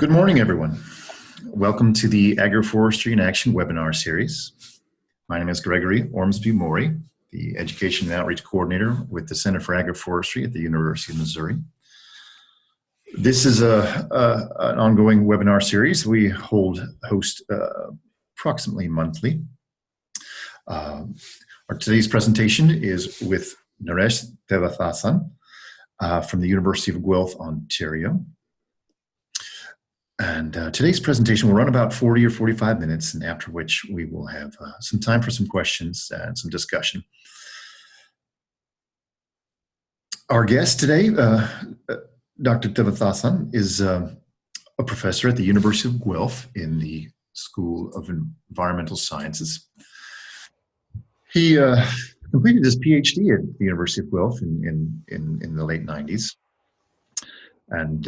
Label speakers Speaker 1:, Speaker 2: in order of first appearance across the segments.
Speaker 1: Good morning, everyone. Welcome to the Agroforestry in Action webinar series. My name is Gregory Ormsby-Maury, the Education and Outreach Coordinator with the Center for Agroforestry at the University of Missouri. This is an ongoing webinar series we host approximately monthly. Today's presentation is with Naresh Thevathasan from the University of Guelph, Ontario. And today's presentation will run about 40 or 45 minutes, and after which we will have some time for some questions and some discussion. Our guest today, Dr. Thevathasan, is a professor at the University of Guelph in the School of Environmental Sciences. He completed his PhD at the University of Guelph in the late 90s. And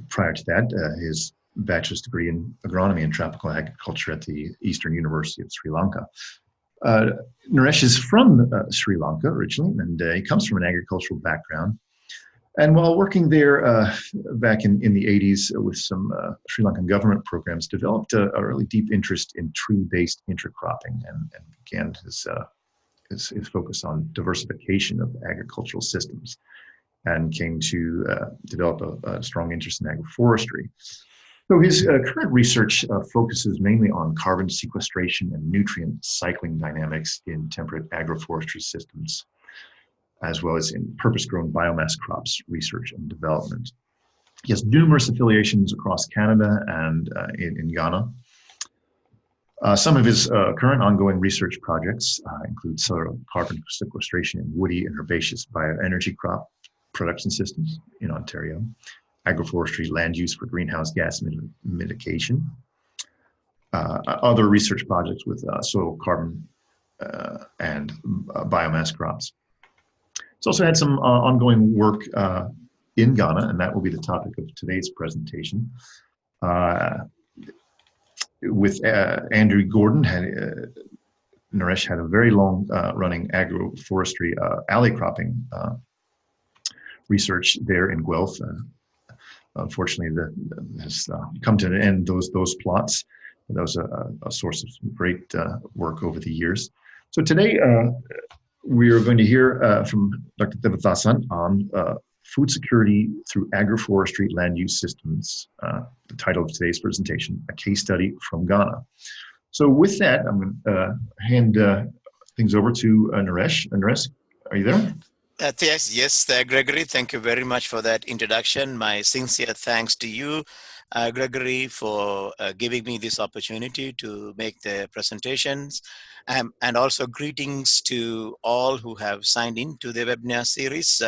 Speaker 1: prior to that, his bachelor's degree in agronomy and tropical agriculture at the Eastern University of Sri Lanka. Naresh is from Sri Lanka originally, and he comes from an agricultural background. And while working there back in the 80s with some Sri Lankan government programs, developed a really deep interest in tree-based intercropping and began his focus on diversification of agricultural systems, and came to develop a strong interest in agroforestry. So his current research focuses mainly on carbon sequestration and nutrient cycling dynamics in temperate agroforestry systems, as well as in purpose-grown biomass crops research and development. He has numerous affiliations across Canada and in Ghana. Some of his current ongoing research projects include soil carbon sequestration in woody and herbaceous bioenergy crop production systems in Ontario, agroforestry land use for greenhouse gas mitigation, other research projects with soil carbon and biomass crops. He's also had some ongoing work in Ghana, and that will be the topic of today's presentation. With Andrew Gordon, Naresh had a very long running agroforestry alley cropping research there in Guelph. Unfortunately, that has come to an end, those plots. That was a source of some great work over the years. So today, we are going to hear from Dr. Thevathasan on food security through agroforestry land-use systems, the title of today's presentation, a case study from Ghana. So with that, I'm going to hand things over to Naresh. Naresh, are you there?
Speaker 2: Yes, Gregory, thank you very much for that introduction. My sincere thanks to you, Gregory, for giving me this opportunity to make the presentations, and also greetings to all who have signed in to the webinar series.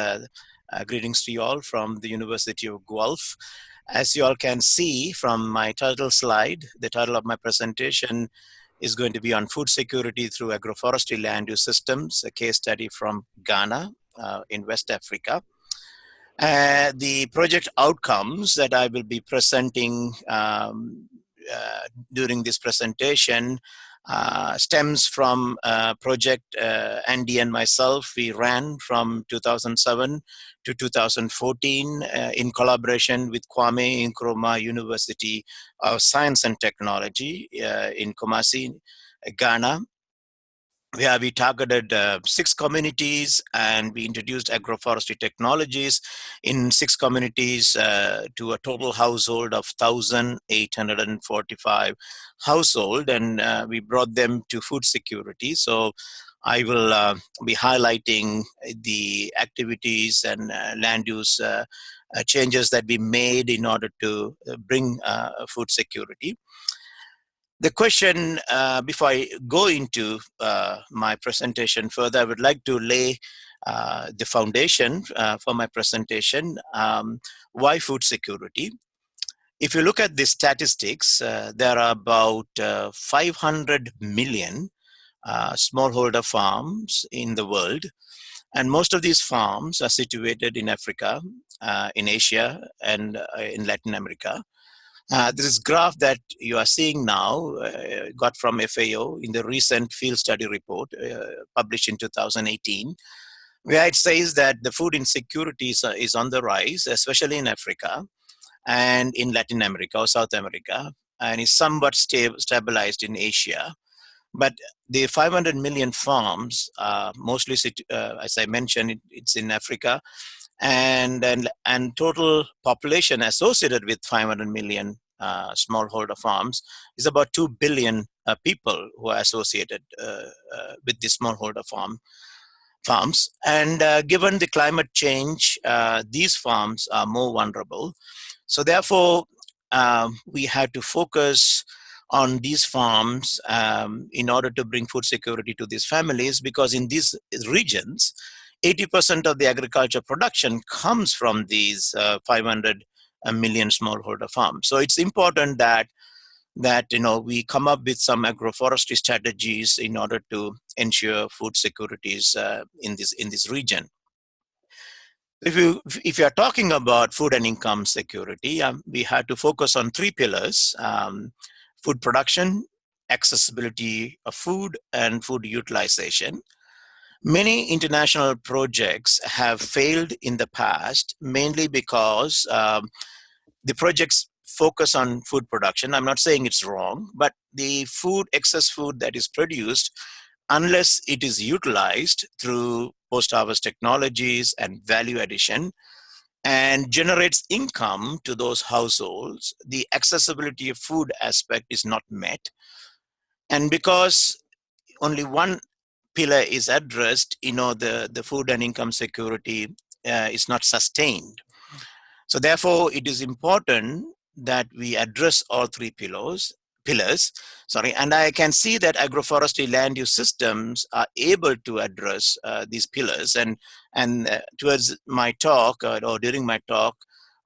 Speaker 2: Greetings to you all from the University of Guelph. As you all can see from my title slide, the title of my presentation is going to be on food security through agroforestry land-use systems, a case study from Ghana in West Africa. The project outcomes that I will be presenting during this presentation stems from a project Andy and myself, we ran from 2007 to 2014 in collaboration with Kwame Nkrumah University of Science and Technology in Kumasi, Ghana, where we targeted 6 communities, and we introduced agroforestry technologies in 6 communities to a total household of 1,845 household, and we brought them to food security. So I will be highlighting the activities and land use changes that we made in order to bring food security. The question, before I go into my presentation further, I would like to lay the foundation for my presentation. Why food security? If you look at the statistics, there are about 500 million smallholder farms in the world. And most of these farms are situated in Africa, in Asia, and in Latin America. This graph that you are seeing now got from FAO in the recent field study report published in 2018, where it says that the food insecurity is on the rise, especially in Africa. and in Latin America or South America, and is somewhat stabilized in Asia. But the 500 million farms, mostly, as I mentioned, it's in Africa, and total population associated with 500 million smallholder farms is about 2 billion people who are associated with the smallholder farms. And given the climate change, these farms are more vulnerable. So therefore, we had to focus on these farms in order to bring food security to these families, because in these regions, 80% of the agriculture production comes from these 500 million smallholder farms. So it's important that we come up with some agroforestry strategies in order to ensure food securities in this region. If you are talking about food and income security, we had to focus on three pillars: food production, accessibility of food, and food utilization. Many international projects have failed in the past, mainly because the projects focus on food production. I'm not saying it's wrong, but the excess food that is produced, unless it is utilized through post-harvest technologies and value addition and generates income to those households, the accessibility of food aspect is not met. And because only one pillar is addressed, the food and income security is not sustained. So therefore, it is important that we address all three pillars. And I can see that agroforestry land-use systems are able to address these pillars. And towards my talk, or during my talk,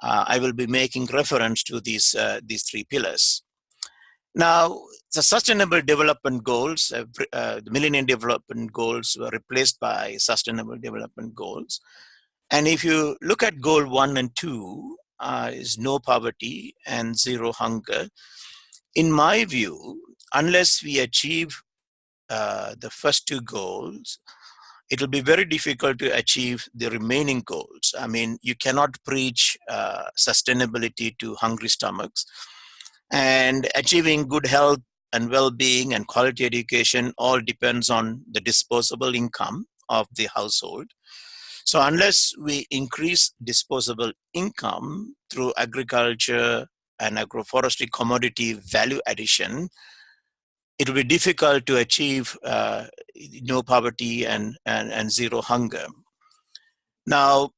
Speaker 2: I will be making reference to these three pillars. Now, the Sustainable Development Goals, the Millennium Development Goals were replaced by Sustainable Development Goals. And if you look at Goal 1 and 2, is no poverty and zero hunger. In my view, unless we achieve the first two goals, it will be very difficult to achieve the remaining goals. I mean, you cannot preach sustainability to hungry stomachs. And achieving good health and well-being and quality education all depends on the disposable income of the household. So unless we increase disposable income through agriculture and agroforestry commodity value addition, it will be difficult to achieve no poverty and zero hunger. Now,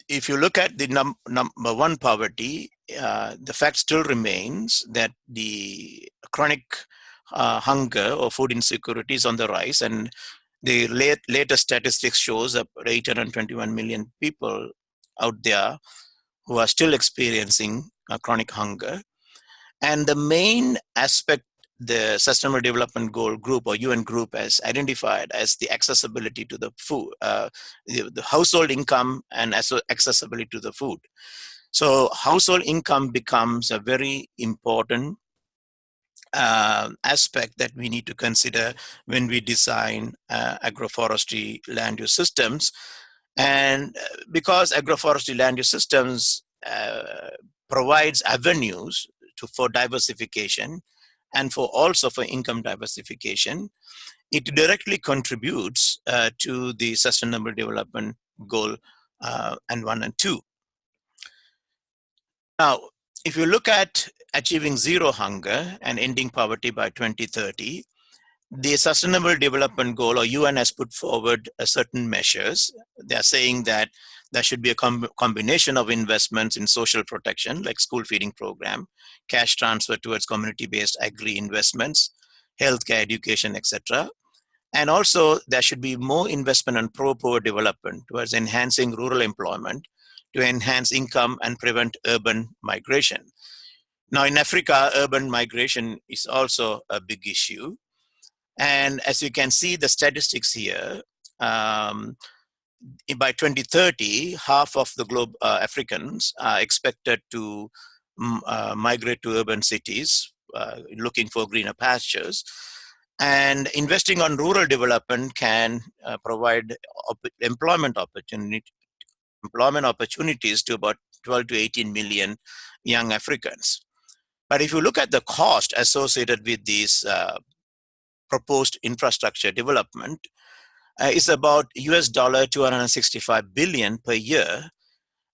Speaker 2: if you look at the number one, poverty, the fact still remains that the chronic hunger or food insecurity is on the rise, and the latest statistics shows that 821 million people out there who are still experiencing chronic hunger. And the main aspect the Sustainable Development Goal group or UN group has identified as the accessibility to the food, the household income and accessibility to the food. So household income becomes a very important aspect that we need to consider when we design agroforestry land use systems. And because agroforestry land use systems provides avenues for diversification and also for income diversification, it directly contributes to the Sustainable Development Goal and 1 and 2. Now, if you look at achieving zero hunger and ending poverty by 2030, the Sustainable Development Goal, or UN, has put forward certain measures. They are saying that there should be a combination of investments in social protection, like school feeding program, cash transfer towards community-based agri-investments, healthcare, education, etc. And also, there should be more investment in pro-poor development towards enhancing rural employment to enhance income and prevent urban migration. Now, in Africa, urban migration is also a big issue. And as you can see the statistics here, by 2030, half of the globe Africans are expected to migrate to urban cities, looking for greener pastures. And investing on rural development can provide employment employment opportunities to about 12 to 18 million young Africans. But if you look at the cost associated with these proposed infrastructure development, it's about US dollar 265 billion per year.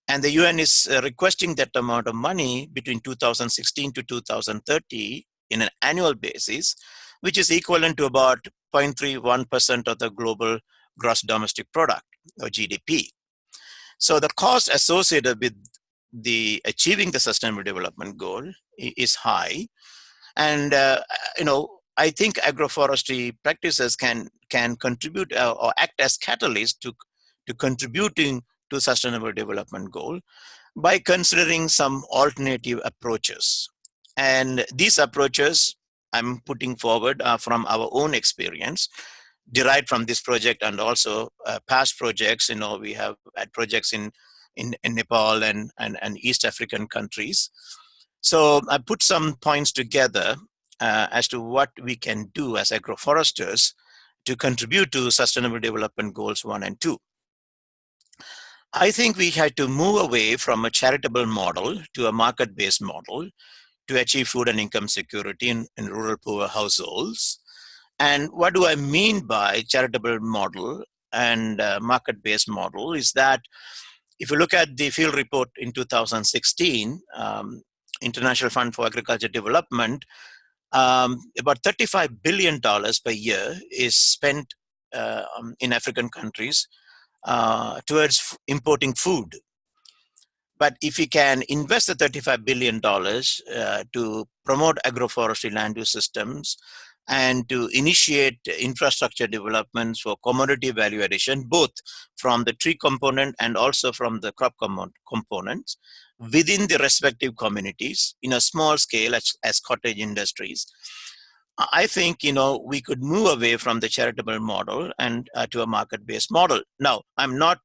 Speaker 2: And the UN is requesting that amount of money between 2016 to 2030 in an annual basis, which is equivalent to about 0.31% of the global gross domestic product, or GDP. So the cost associated with the achieving the sustainable development goal is high. And I think agroforestry practices can contribute or act as catalyst to contributing to sustainable development goal by considering some alternative approaches. And these approaches I'm putting forward from our own experience, derived from this project and also past projects. We have had projects in Nepal and East African countries. So I put some points together as to what we can do as agroforesters to contribute to Sustainable Development Goals 1 and 2. I think we had to move away from a charitable model to a market-based model to achieve food and income security in rural poor households. And what do I mean by charitable model and market-based model is that if you look at the field report in 2016, International Fund for Agriculture Development, about $35 billion per year is spent in African countries towards importing food. But if we can invest the $35 billion to promote agroforestry land-use systems and to initiate infrastructure developments for commodity value addition, both from the tree component and also from the crop components within the respective communities in a small scale as cottage industries, I think we could move away from the charitable model and to a market-based model. Now, I'm not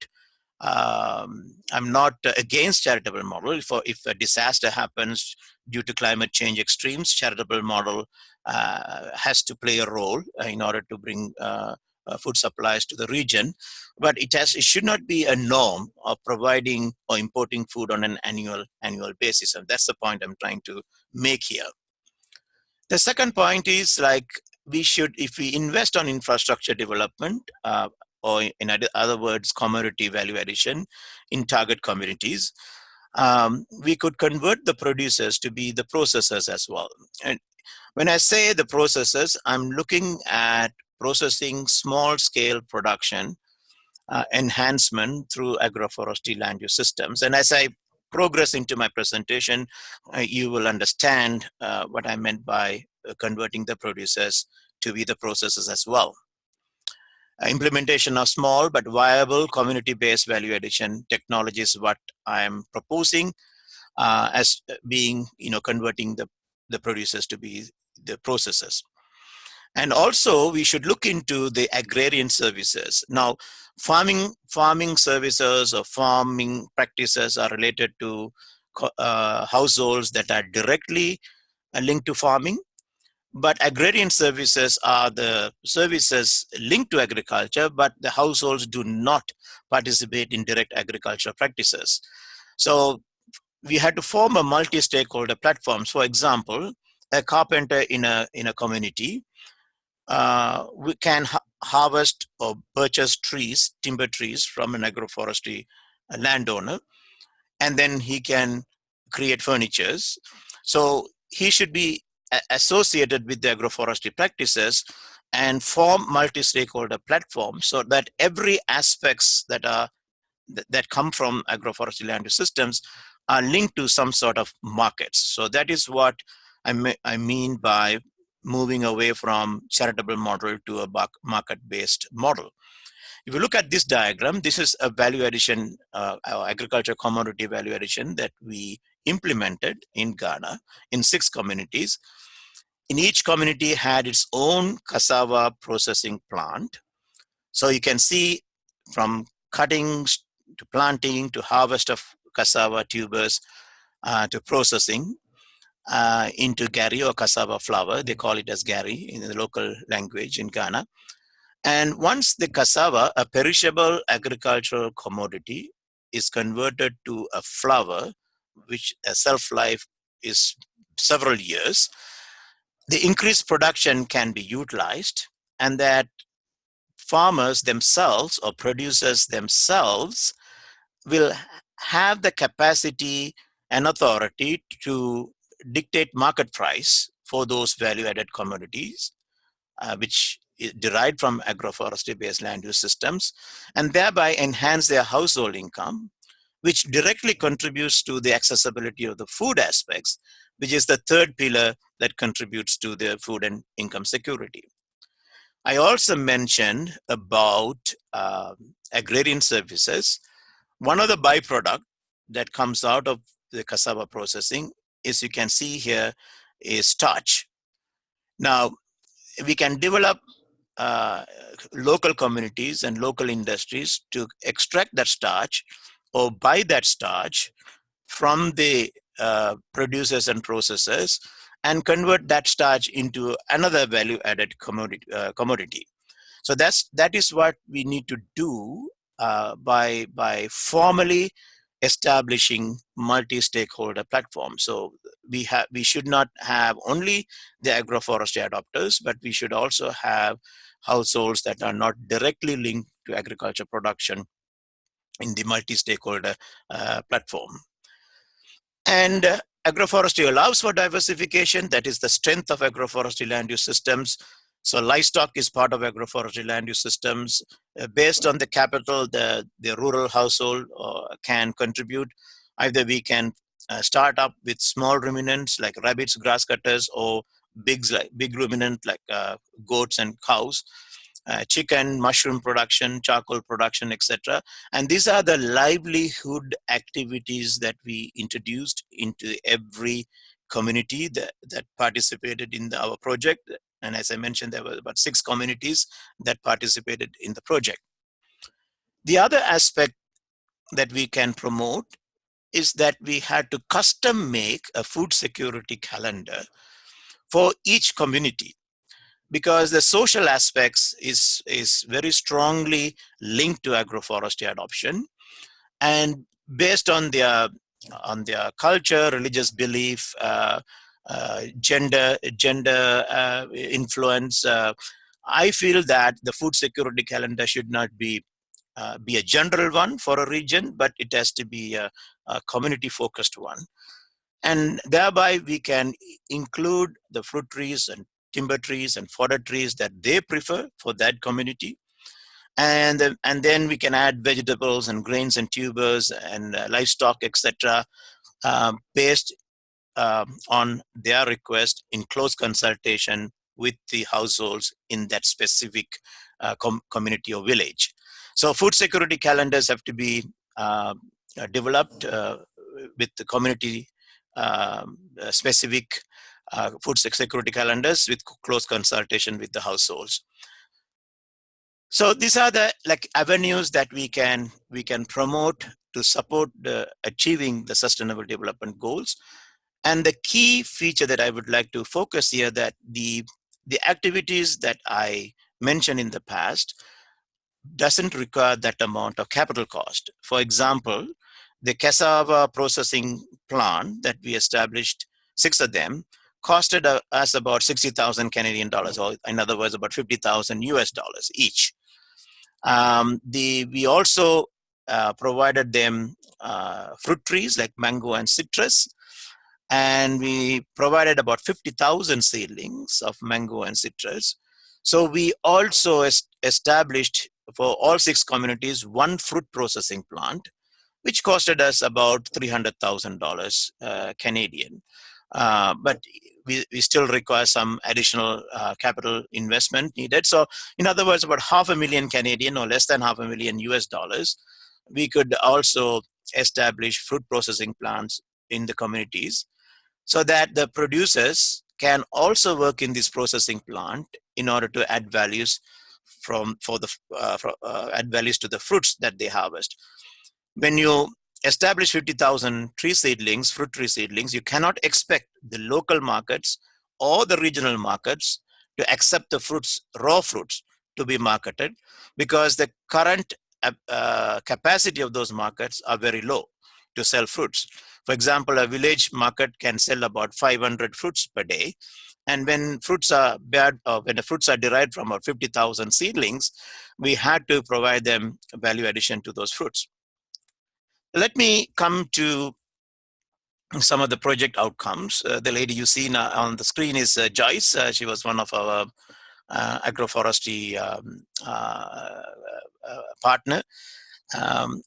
Speaker 2: against charitable model. If a disaster happens due to climate change extremes, charitable model has to play a role in order to bring food supplies to the region. But it should not be a norm of providing or importing food on an annual basis. And that's the point I'm trying to make here. The second point is, like, we should, if we invest on infrastructure development, or in other words, commodity value addition in target communities, we could convert the producers to be the processors as well. And when I say the processors, I'm looking at processing small scale production enhancement through agroforestry land use systems. And as I progress into my presentation, you will understand what I meant by converting the producers to be the processors as well. Implementation of small but viable community-based value addition technology is what I'm proposing as being, converting the producers to be the processors. And also, we should look into the agrarian services. Now, farming services or farming practices are related to households that are directly linked to farming. But agrarian services are the services linked to agriculture, but the households do not participate in direct agricultural practices. So we had to form a multi-stakeholder platforms. For example, a carpenter in a community we can harvest or purchase timber trees from an agroforestry landowner, and then he can create furnitures. So he should be associated with the agroforestry practices and form multi-stakeholder platforms so that every aspects that come from agroforestry land use systems are linked to some sort of markets. So that is what I mean by moving away from charitable model to a market-based model. If you look at this diagram, this is a value addition, agriculture commodity value addition that we implemented in Ghana in 6 communities. In each community had its own cassava processing plant. So you can see from cuttings to planting to harvest of cassava tubers to processing into gari or cassava flour. They call it as gari in the local language in Ghana. And once the cassava, a perishable agricultural commodity, is converted to a flower, which a shelf life is several years, the increased production can be utilized, and that farmers themselves or producers themselves will have the capacity and authority to dictate market price for those value-added commodities, which is derived from agroforestry-based land use systems, and thereby enhance their household income, which directly contributes to the accessibility of the food aspects, which is the third pillar that contributes to the food and income security. I also mentioned about agrarian services. One of the byproduct that comes out of the cassava processing is, you can see here, is starch. Now, we can develop local communities and local industries to extract that starch or buy that starch from the producers and processors and convert that starch into another value-added commodity. So that is what we need to do by formally establishing multi-stakeholder platforms. So we should not have only the agroforestry adopters, but we should also have households that are not directly linked to agriculture production in the multi-stakeholder platform. And agroforestry allows for diversification. That is the strength of agroforestry land use systems. So livestock is part of agroforestry land use systems. Based on the capital, the rural household can contribute. Either we can start up with small ruminants like rabbits, grass cutters, or big ruminant like goats and cows. Chicken, mushroom production, charcoal production, etc. And these are the livelihood activities that we introduced into every community that participated in our project. And as I mentioned, there were about 6 communities that participated in the project. The other aspect that we can promote is that we had to custom make a food security calendar for each community, because the social aspects is very strongly linked to agroforestry adoption, and based on their culture, religious belief, gender influence. I feel that the food security calendar should not be a general one for a region, but it has to be a community-focused one. And thereby we can include the fruit trees and timber trees and fodder trees that they prefer for that community. And then we can add vegetables and grains and tubers and livestock, etc., based on their request in close consultation with the households in that specific community or village. So food security calendars have to be developed with the community specific food security calendars with close consultation with the households. So these are the avenues that we can promote to support achieving the sustainable development goals. And the key feature that I would like to focus here, that the activities that I mentioned in the past doesn't require that amount of capital cost. For example, the cassava processing plant that we established, 6 of them, costed us about 60,000 Canadian dollars, or in other words, about 50,000 US dollars each. We also provided them fruit trees like mango and citrus, and we provided about 50,000 seedlings of mango and citrus. So we also established for all 6 communities 1 fruit processing plant, which costed us about $300,000 Canadian. But we still require some additional capital investment needed. So in other words, about $500,000 Canadian, or less than $500,000 US dollars, we could also establish fruit processing plants in the communities, so that the producers can also work in this processing plant in order to add values add values to the fruits that they harvest. When you establish 50,000 fruit tree seedlings, you cannot expect the local markets or the regional markets to accept the raw fruits to be marketed, because the current capacity of those markets are very low to sell fruits. For example, a village market can sell about 500 fruits per day. And when fruits are when the fruits are derived from about 50,000 seedlings, we had to provide them value addition to those fruits. Let me come to some of the project outcomes. The lady you see now on the screen is Joyce. She was one of our agroforestry partner,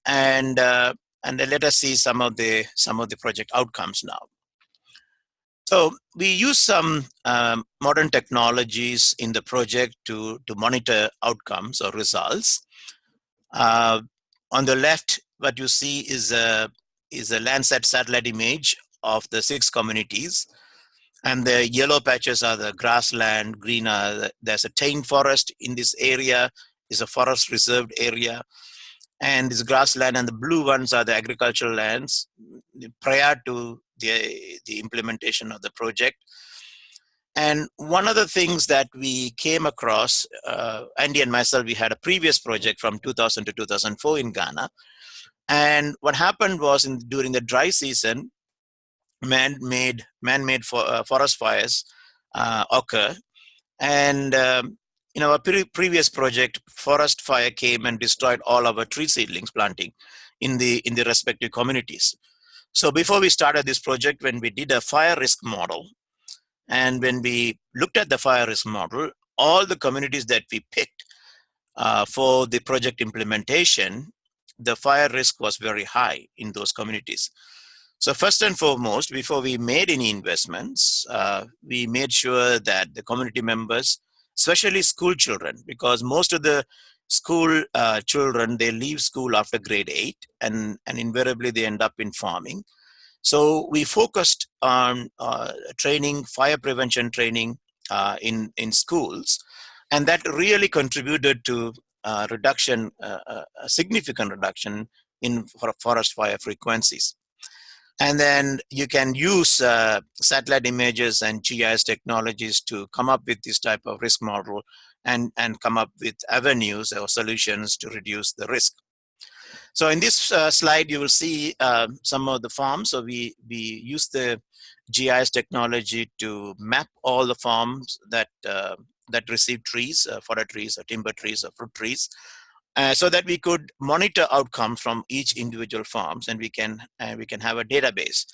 Speaker 2: and let us see some of the project outcomes now. So we use some modern technologies in the project to monitor outcomes or results. On the left, what you see is a Landsat satellite image of the 6 communities. And the yellow patches are the grassland, green there's a cane forest in this area, is a forest reserved area. And this grassland, and the blue ones are the agricultural lands prior to the implementation of the project. And one of the things that we came across, Andy and myself, we had a previous project from 2000 to 2004 in Ghana. And what happened was during the dry season, man-made forest fires occur. And in our previous project, forest fire came and destroyed all our tree seedlings planting in the respective communities. So before we started this project, when we did a fire risk model, and when we looked at the fire risk model, all the communities that we picked for the project implementation, the fire risk was very high in those communities. So first and foremost, before we made any investments, we made sure that the community members, especially school children, because most of the school children, they leave school after grade 8, and invariably they end up in farming. So we focused on training, fire prevention training in schools, and that really contributed to reduction, a significant reduction in forest fire frequencies. And then you can use satellite images and GIS technologies to come up with this type of risk model and come up with avenues or solutions to reduce the risk. So in this slide, you will see some of the farms. So we use the GIS technology to map all the farms that receive trees, fodder trees or timber trees or fruit trees, so that we could monitor outcomes from each individual farms, and we can have a database.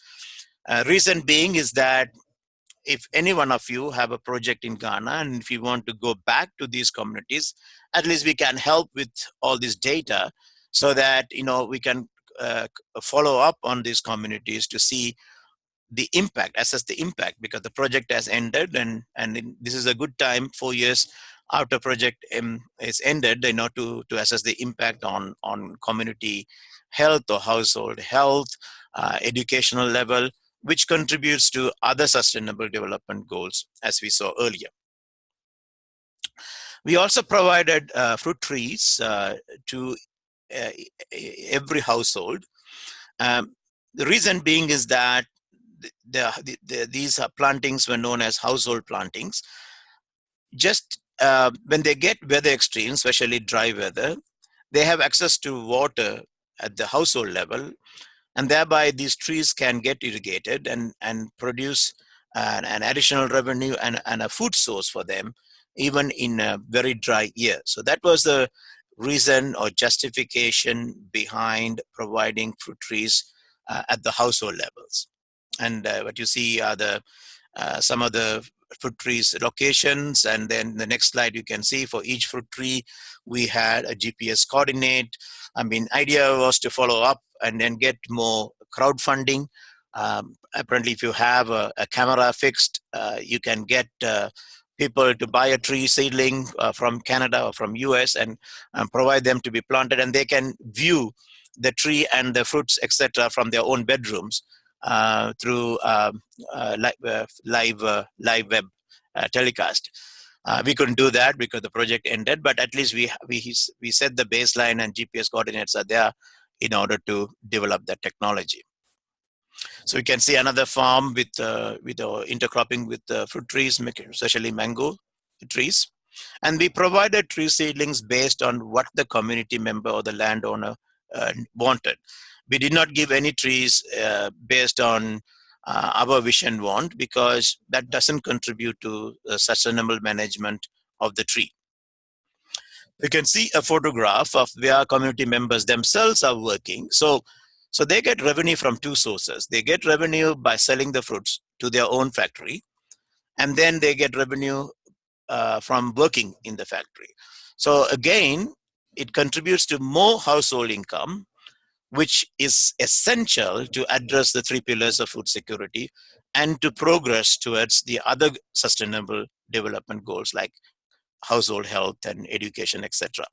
Speaker 2: Reason being is that if any one of you have a project in Ghana, and if you want to go back to these communities, at least we can help with all this data, so that we can follow up on these communities to see the impact, assess the impact, because the project has ended, and this is a good time, 4 years after project is ended, to assess the impact on community health or household health, educational level, which contributes to other sustainable development goals, as we saw earlier. We also provided fruit trees to every household. The reason being is that these plantings were known as household plantings. Just when they get weather extremes, especially dry weather, they have access to water at the household level, and thereby these trees can get irrigated and produce an additional revenue and a food source for them, even in a very dry year. So that was the reason or justification behind providing fruit trees at the household levels. And what you see are some of the fruit trees locations, and then the next slide you can see for each fruit tree we had a GPS coordinate. Idea was to follow up and then get more crowdfunding. Apparently, if you have a camera fixed, you can get people to buy a tree seedling from Canada or from US and provide them to be planted, and they can view the tree and the fruits, etc., from their own bedrooms through live web telecast. We couldn't do that because the project ended, but at least we set the baseline, and GPS coordinates are there in order to develop that technology. So we can see another farm with intercropping with fruit trees, especially mango trees. And we provided tree seedlings based on what the community member or the landowner wanted. We did not give any trees based on our vision want, because that doesn't contribute to sustainable management of the tree. You can see a photograph of where community members themselves are working. So they get revenue from two sources. They get revenue by selling the fruits to their own factory, and then they get revenue from working in the factory. So again, it contributes to more household income, which is essential to address the three pillars of food security and to progress towards the other sustainable development goals like household health and education, etc.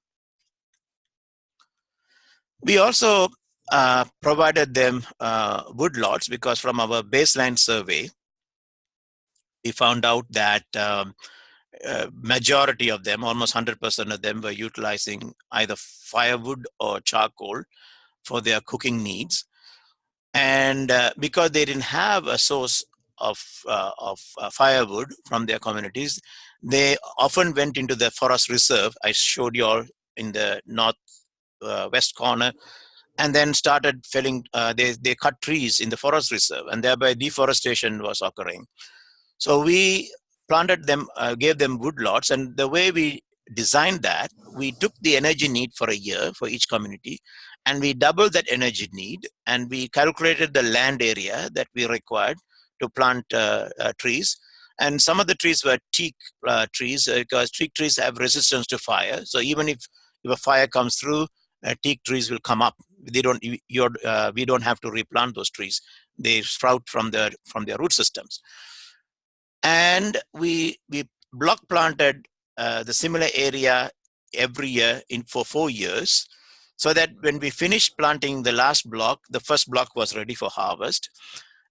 Speaker 2: We also provided them woodlots, because from our baseline survey, we found out that majority of them, almost 100% of them, were utilizing either firewood or charcoal for their cooking needs. And because they didn't have a source of firewood from their communities, they often went into the forest reserve. I showed you all in the north west corner, and then started felling. They cut trees in the forest reserve, and thereby deforestation was occurring. So we planted them, gave them woodlots, and the way we designed that, we took the energy need for a year for each community, and we doubled that energy need, and we calculated the land area that we required to plant trees. And some of the trees were teak trees, because teak trees have resistance to fire. So even if a fire comes through, teak trees will come up. They don't. We don't have to replant those trees. They sprout from their root systems. And we block planted the similar area every year for 4 years, so that when we finished planting the last block, the first block was ready for harvest.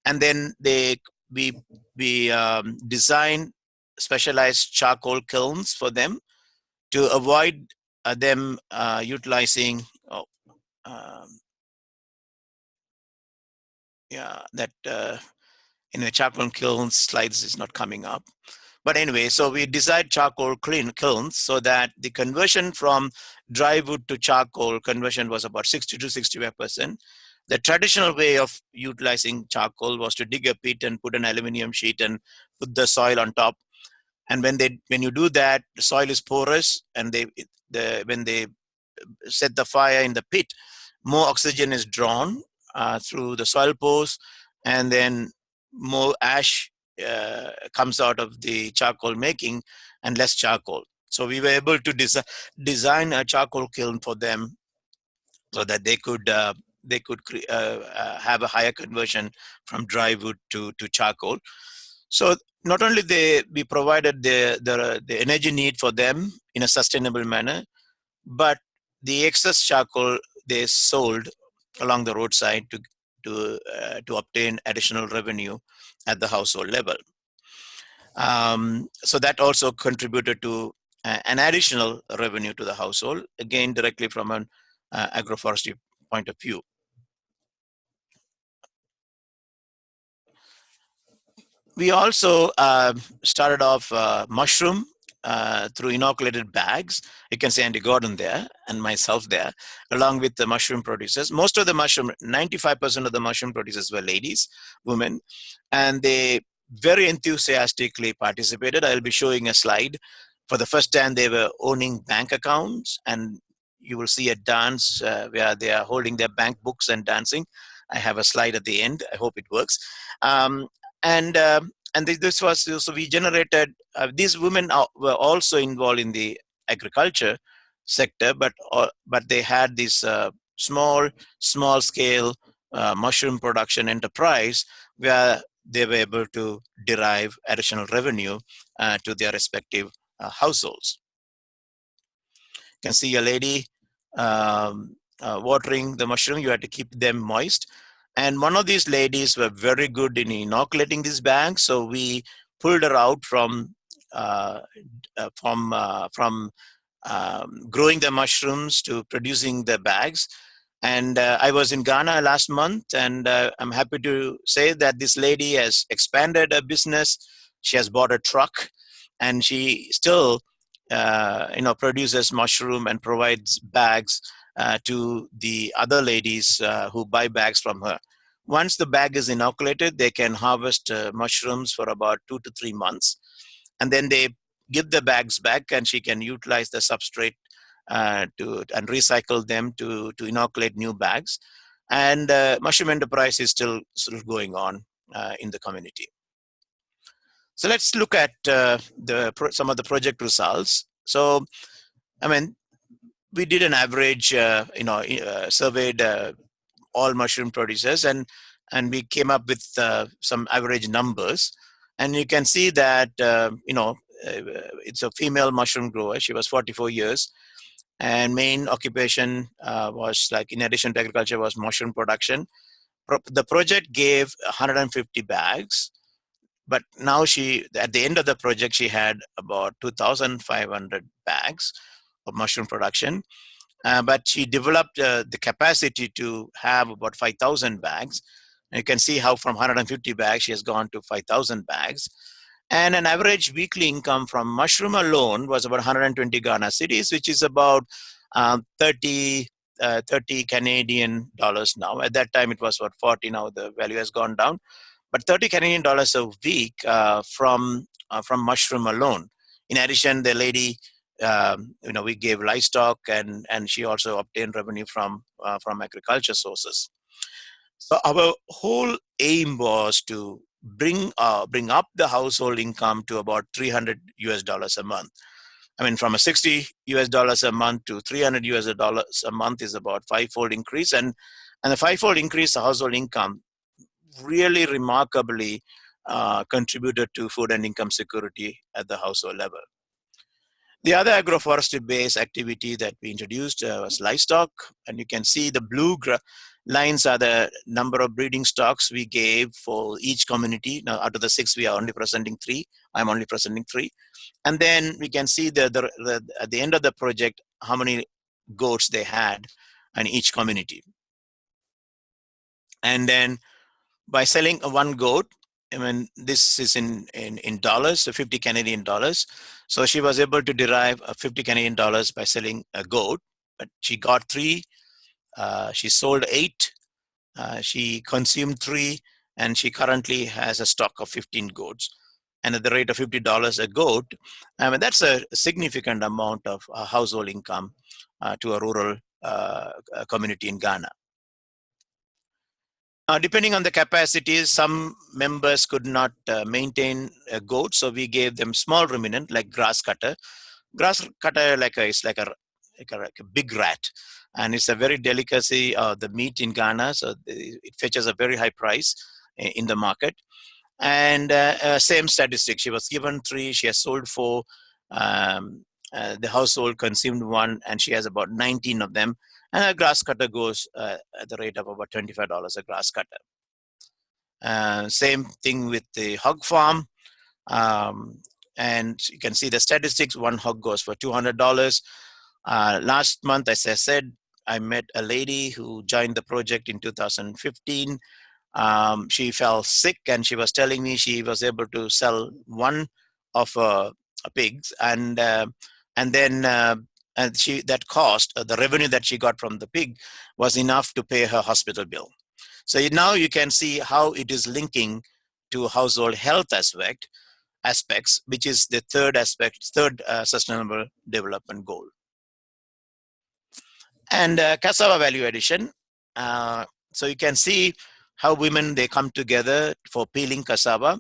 Speaker 2: And then we design specialized charcoal kilns for them to avoid them utilizing charcoal kilns slides is not coming up. But anyway, so we designed charcoal kilns so that the conversion from dry wood to charcoal conversion was about 60 to 65%. The traditional way of utilizing charcoal was to dig a pit and put an aluminum sheet and put the soil on top. And when you do that, the soil is porous, and when they set the fire in the pit, more oxygen is drawn through the soil pores, and then more ash comes out of the charcoal making and less charcoal. So we were able to design a charcoal kiln for them so that they could have a higher conversion from dry wood to charcoal. So not only we provided the energy need for them in a sustainable manner, but the excess charcoal they sold along the roadside to obtain additional revenue at the household level. So that also contributed to an additional revenue to the household, again directly from an agroforestry point of view. We also started off mushroom through inoculated bags. You can see Andy Gordon there and myself there, along with the mushroom producers. Most of the 95% of the mushroom producers were ladies, women, and they very enthusiastically participated. I'll be showing a slide. For the first time, they were owning bank accounts, and you will see a dance where they are holding their bank books and dancing. I have a slide at the end. I hope it works. And this was, so we generated, these women were also involved in the agriculture sector, but they had this small scale mushroom production enterprise where they were able to derive additional revenue to their respective households. You can see a lady watering the mushroom. You had to keep them moist. And one of these ladies were very good in inoculating these bags, so we pulled her out from growing the mushrooms to producing the bags. And I was in Ghana last month, and I'm happy to say that this lady has expanded her business. She has bought a truck, and she still produces mushroom and provides bags to the other ladies who buy bags from her. Once the bag is inoculated, they can harvest mushrooms for about 2 to 3 months. And then they give the bags back, and she can utilize the substrate and recycle them to inoculate new bags. And mushroom enterprise is still going on in the community. So let's look at some of the project results. So, I mean, we did an average, surveyed all mushroom producers, and we came up with some average numbers. And you can see that, it's a female mushroom grower. She was 44 years. And main occupation was, like, in addition to agriculture, was mushroom production. The project gave 150 bags. But now at the end of the project, she had about 2,500 bags of mushroom production. But she developed the capacity to have about 5,000 bags. And you can see how from 150 bags, she has gone to 5,000 bags. And an average weekly income from mushroom alone was about 120 Ghana cedis, which is about 30 Canadian dollars now. At that time, it was about 40. Now the value has gone down. But 30 Canadian dollars a week from mushroom alone. In addition, the lady, we gave livestock, and she also obtained revenue from agriculture sources. So our whole aim was to bring up the household income to about $300 a month. I mean, from a $60 a month to $300 a month is about fivefold increase, and the fivefold increase of household income really remarkably contributed to food and income security at the household level. The other agroforestry-based activity that we introduced was livestock, and you can see the blue lines are the number of breeding stocks we gave for each community. Now, out of the 6, we are only presenting 3. I'm only presenting 3. And then we can see at the end of the project how many goats they had in each community. And then by selling one goat, I mean, this is in dollars, so 50 Canadian dollars. So she was able to derive 50 Canadian dollars by selling a goat. But she got 3, she sold 8, she consumed 3, and she currently has a stock of 15 goats. And at the rate of $50 a goat, I mean, that's a significant amount of household income to a rural community in Ghana. Depending on the capacities, some members could not maintain a goat, so we gave them small ruminant like grass cutter. Grass cutter is like a big rat, and it's a very delicacy of the meat in Ghana, so it fetches a very high price in the market. And same statistic, she was given 3, she has sold 4. The household consumed 1, and she has about 19 of them. And a grass cutter goes at the rate of about $25 a grass cutter. Same thing with the hog farm. And you can see the statistics. 1 hog goes for $200. Last month, as I said, I met a lady who joined the project in 2015. She fell sick, and she was telling me she was able to sell 1 of pigs, and then that cost, the revenue that she got from the pig was enough to pay her hospital bill. So now you can see how it is linking to household health aspects, which is the third sustainable development goal. And cassava value addition. So you can see how women, they come together for peeling cassava.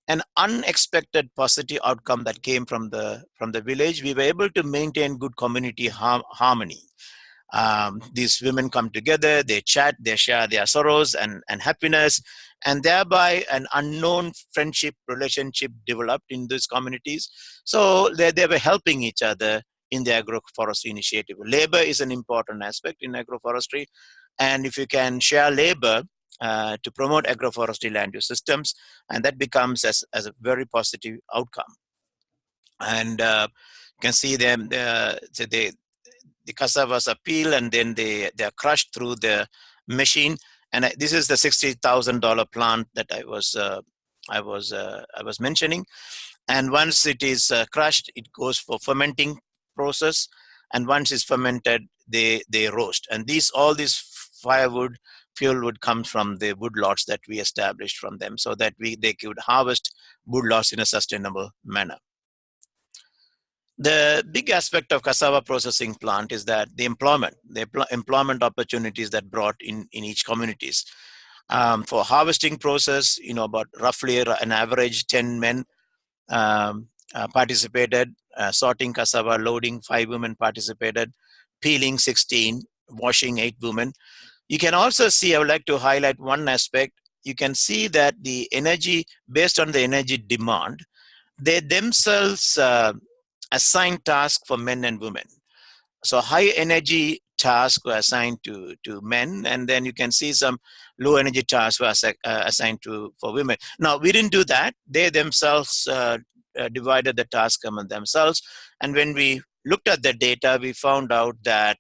Speaker 2: An unexpected positive outcome that came from the village. We were able to maintain good community harmony. These women come together, they chat, they share their sorrows and happiness, and thereby an unknown friendship relationship developed in these communities. So they were helping each other in the agroforestry initiative. Labor is an important aspect in agroforestry, and if you can share labor to promote agroforestry land-use systems, and that becomes as a very positive outcome. And you can see them, the cassavas are peeled, and then they are crushed through the machine. And this is the $60,000 plant that I was mentioning. And once it is crushed, it goes for fermenting process. And once it's fermented, they roast. And all this firewood, fuel wood comes from the woodlots that we established from them, so that they could harvest woodlots in a sustainable manner. The big aspect of cassava processing plant is that the employment opportunities that brought in each communities. For harvesting process, about roughly an average 10 men participated. Sorting cassava, loading 5 women participated. Peeling 16, washing 8 women. You can also see, I would like to highlight one aspect. You can see that the energy, based on the energy demand, they themselves assign tasks for men and women. So high energy tasks were assigned to men, and then you can see some low energy tasks were assigned for women. Now, we didn't do that. They themselves divided the task among themselves. And when we looked at the data, we found out that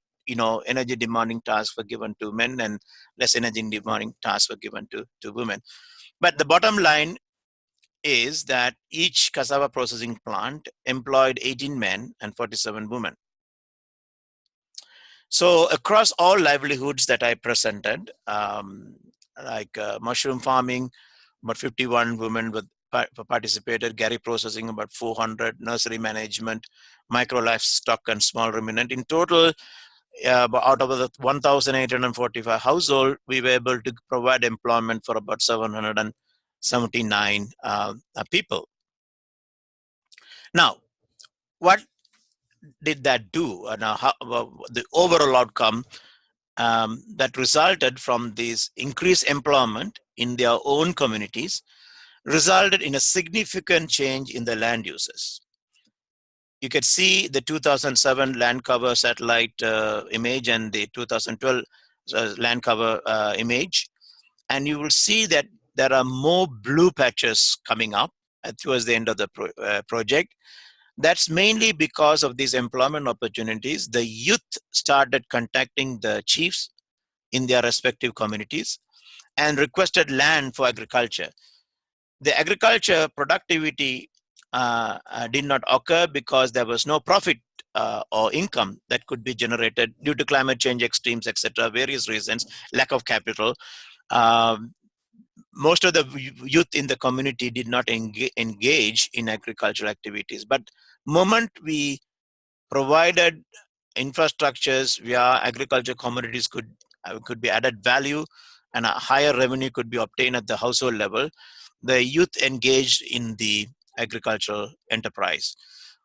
Speaker 2: energy demanding tasks were given to men and less energy demanding tasks were given to women. But the bottom line is that each cassava processing plant employed 18 men and 47 women. So across all livelihoods that I presented, like mushroom farming, about 51 women participated, Gary processing about 400, nursery management, micro livestock and small ruminant. In total, out of the 1,845 households, we were able to provide employment for about 779 people. Now, what did that do? The overall outcome that resulted from this increased employment in their own communities resulted in a significant change in the land uses. You could see the 2007 land cover satellite image and the 2012 land cover image, and you will see that there are more blue patches coming up towards the end of the project. That's mainly because of these employment opportunities. The youth started contacting the chiefs in their respective communities and requested land for agriculture. The agriculture productivity did not occur because there was no profit or income that could be generated due to climate change extremes, etc., various reasons, lack of capital. Most of the youth in the community did not engage in agricultural activities. But moment we provided infrastructures via agriculture, commodities could be added value and a higher revenue could be obtained at the household level, the youth engaged in the agricultural enterprise,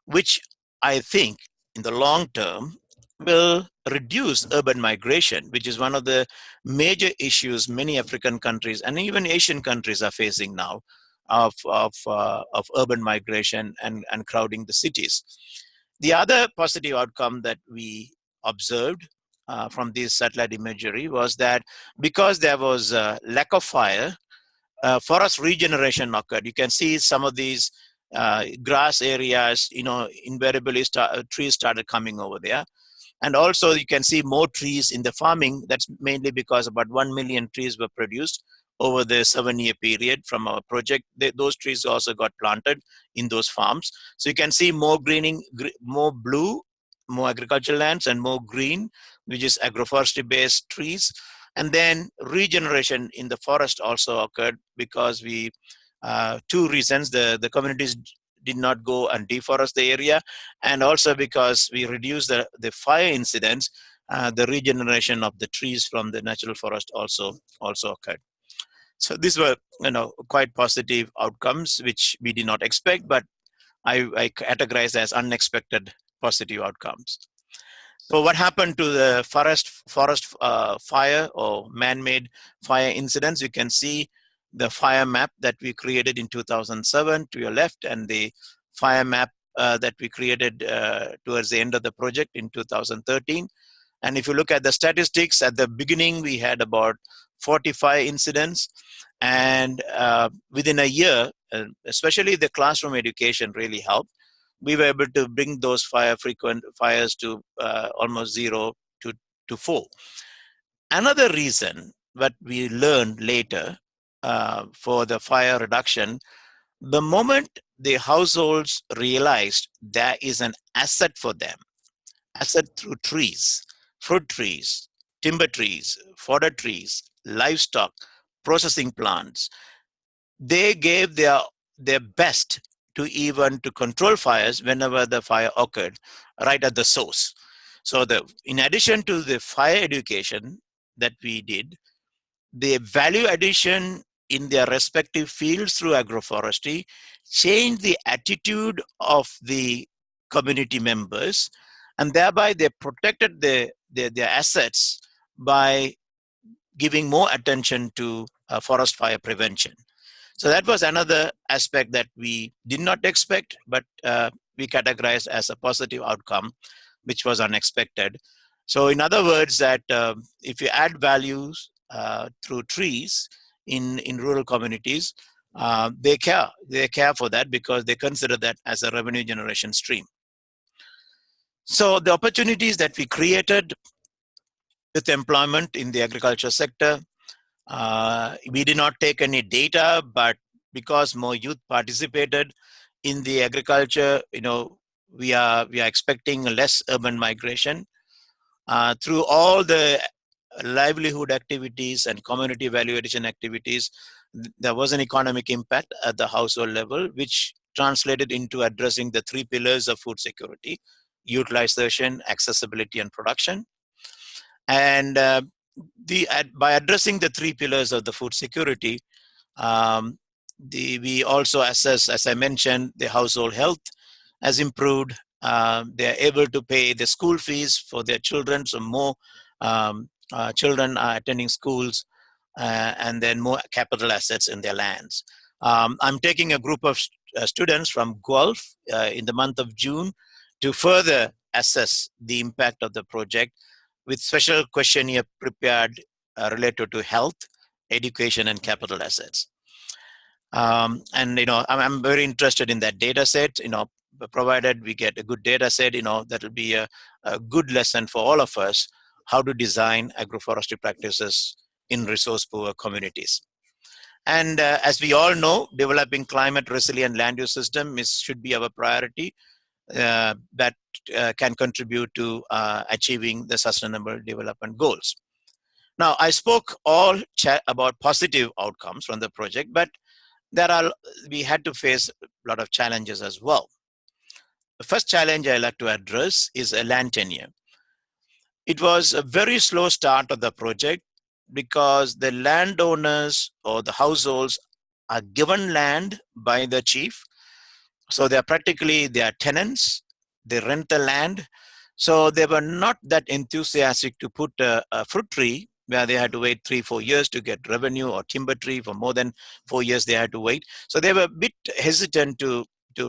Speaker 2: which I think in the long term will reduce urban migration, which is one of the major issues many African countries and even Asian countries are facing now of urban migration and crowding the cities. The other positive outcome that we observed from this satellite imagery was that because there was a lack of fire, forest regeneration occurred. You can see some of these grass areas, invariably trees started coming over there. And also you can see more trees in the farming. That's mainly because about 1 million trees were produced over the 7-year period from our project. Those trees also got planted in those farms. So you can see more greening, more blue, more agricultural lands and more green, which is agroforestry based trees. And then regeneration in the forest also occurred because we, 2 reasons, the communities did not go and deforest the area, and also because we reduced the fire incidents, the regeneration of the trees from the natural forest also occurred. So these were quite positive outcomes, which we did not expect, but I categorize as unexpected positive outcomes. So what happened to the forest fire or man-made fire incidents? You can see the fire map that we created in 2007 to your left, and the fire map that we created towards the end of the project in 2013. And if you look at the statistics, at the beginning we had about 45 incidents, and within a year, especially the classroom education really helped. We were able to bring those frequent fires to almost 0 to 4. Another reason that we learned later for the fire reduction, The moment the households realized there is an asset for them, asset through trees, fruit trees, timber trees, fodder trees, livestock, processing plants, they gave their best to even to control fires whenever the fire occurred right at the source. So in addition to the fire education that we did, the value addition in their respective fields through agroforestry changed the attitude of the community members, and thereby they protected their assets by giving more attention to forest fire prevention. So that was another aspect that we did not expect, but we categorized as a positive outcome, which was unexpected. So in other words, that if you add values through trees in rural communities, they care for that because they consider that as a revenue generation stream. So the opportunities that we created with employment in the agriculture sector, we did not take any data, but because more youth participated in the agriculture, we are expecting less urban migration. Through all the livelihood activities and community value addition activities, there was an economic impact at the household level, which translated into addressing the three pillars of food security: utilization, accessibility, and production. And by addressing the three pillars of the food security, we also assess, as I mentioned, the household health has improved. They're able to pay the school fees for their children, so more children are attending schools, and then more capital assets in their lands. I'm taking a group of students from Guelph in the month of June to further assess the impact of the project with special questionnaire prepared related to health, education, and capital assets. And I'm very interested in that data set. Provided we get a good data set, that will be a good lesson for all of us how to design agroforestry practices in resource poor communities. And as we all know, developing climate resilient land use system should be our priority. That can contribute to achieving the sustainable development goals. Now, I spoke all about positive outcomes from the project, but we had to face a lot of challenges as well. The first challenge I like to address is a land tenure. It was a very slow start of the project because the landowners or the households are given land by the chief. So they are tenants, they rent the land. So they were not that enthusiastic to put a fruit tree where they had to wait 3-4 years to get revenue, or timber tree for more than 4 years they had to wait. So they were a bit hesitant to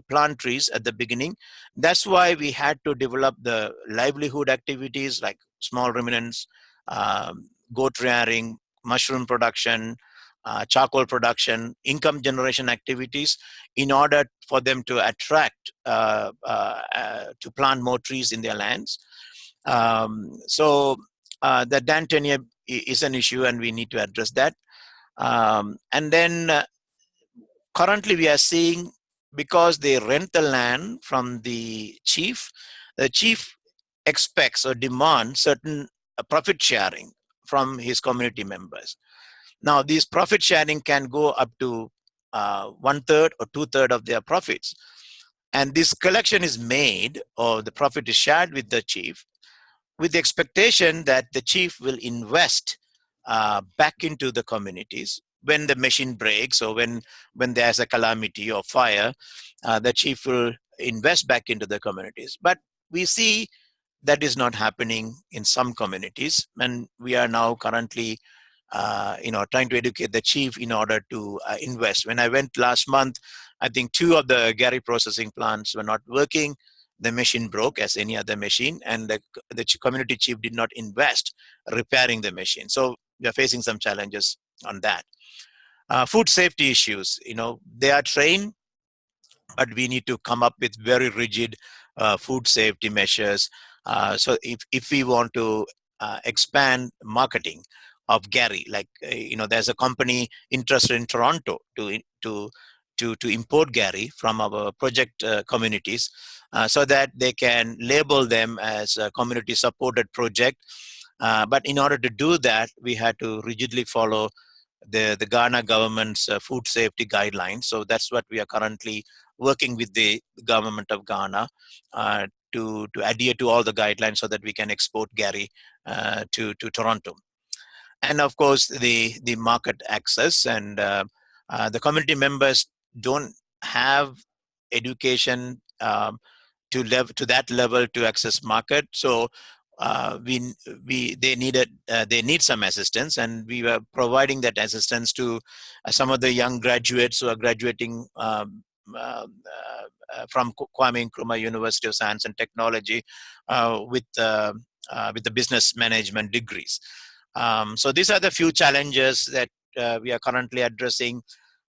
Speaker 2: plant trees at the beginning. That's why we had to develop the livelihood activities like small ruminants, goat rearing, mushroom production, charcoal production, income generation activities, in order for them to attract, to plant more trees in their lands. So the land tenure is an issue, and we need to address that. And then currently we are seeing, because they rent the land from the chief expects or demands certain profit sharing from his community members. Now, these profit sharing can go up to 1/3 or 2/3 of their profits. And this collection is made, or the profit is shared with the chief, with the expectation that the chief will invest back into the communities when the machine breaks, or when there's a calamity or fire. The chief will invest back into the communities. But we see that is not happening in some communities, and we are now currently trying to educate the chief in order to invest. When I went last month, I think 2 of the Gary processing plants were not working. The machine broke as any other machine, and the community chief did not invest repairing the machine. So we are facing some challenges on that. Food safety issues, they are trained, but we need to come up with very rigid food safety measures. So if we want to expand marketing of Gary, like there's a company interested in Toronto to to import Gary from our project communities so that they can label them as a community supported project. But in order to do that, we had to rigidly follow the Ghana government's food safety guidelines. So that's what we are currently working with the government of Ghana to adhere to all the guidelines so that we can export Gary to Toronto. And of course, the market access, and the community members don't have education to that level to access market. So they need some assistance, and we were providing that assistance to some of the young graduates who are graduating from Kwame Nkrumah University of Science and Technology with the business management degrees. So these are the few challenges that we are currently addressing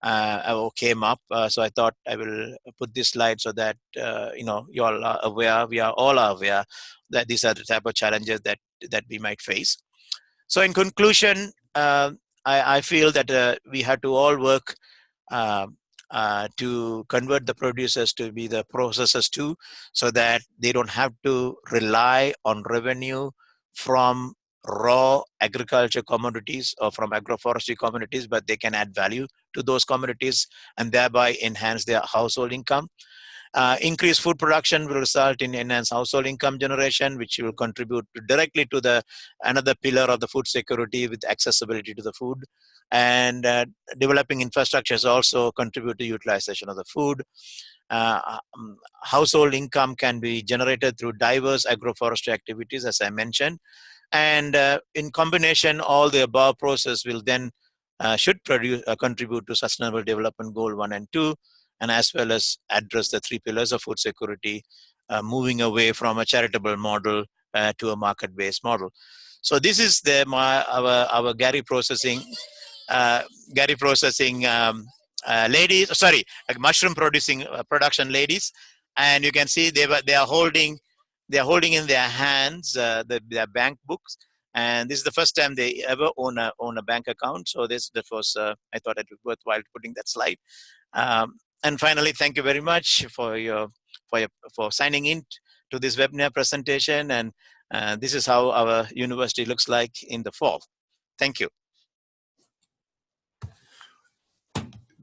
Speaker 2: or came up. So I thought I will put this slide so that you all are aware, we are all aware that these are the type of challenges that we might face. So in conclusion, I feel that we have to all work to convert the producers to be the processors too, so that they don't have to rely on revenue from raw agriculture commodities or from agroforestry commodities, but they can add value to those commodities and thereby enhance their household income. Increased food production will result in enhanced household income generation, which will contribute directly to another pillar of the food security with accessibility to the food. And developing infrastructures also contribute to utilization of the food. Household income can be generated through diverse agroforestry activities, as I mentioned. And in combination, all the above process will then should contribute to Sustainable Development Goal 1 and 2, and as well as address the 3 pillars of food security, moving away from a charitable model to a market-based model. So this is our Gary processing ladies. Sorry, mushroom production ladies, and you can see they are holding in their hands their bank books, and this is the first time they ever own a bank account. So that was I thought it was worthwhile putting that slide. And finally, thank you very much for signing in to this webinar presentation. And this is how our university looks like in the fall. Thank you.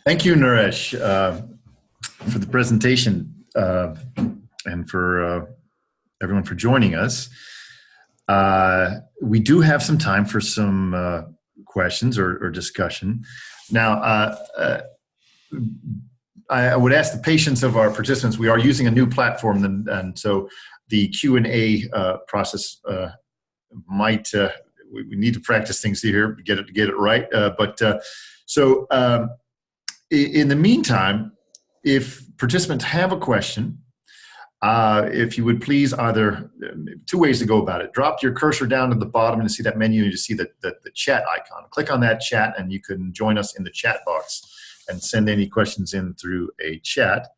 Speaker 1: Thank you, Naresh, for the presentation and for everyone for joining us. We do have some time for some questions or discussion. Now, I would ask the patience of our participants. We are using a new platform, and so the Q&A process might, we need to practice things here, get it right. So in the meantime, if participants have a question, if you would please, either 2 ways to go about it. Drop your cursor down to the bottom and see that menu, and you see the chat icon. Click on that chat and you can join us in the chat box and send any questions in through a chat.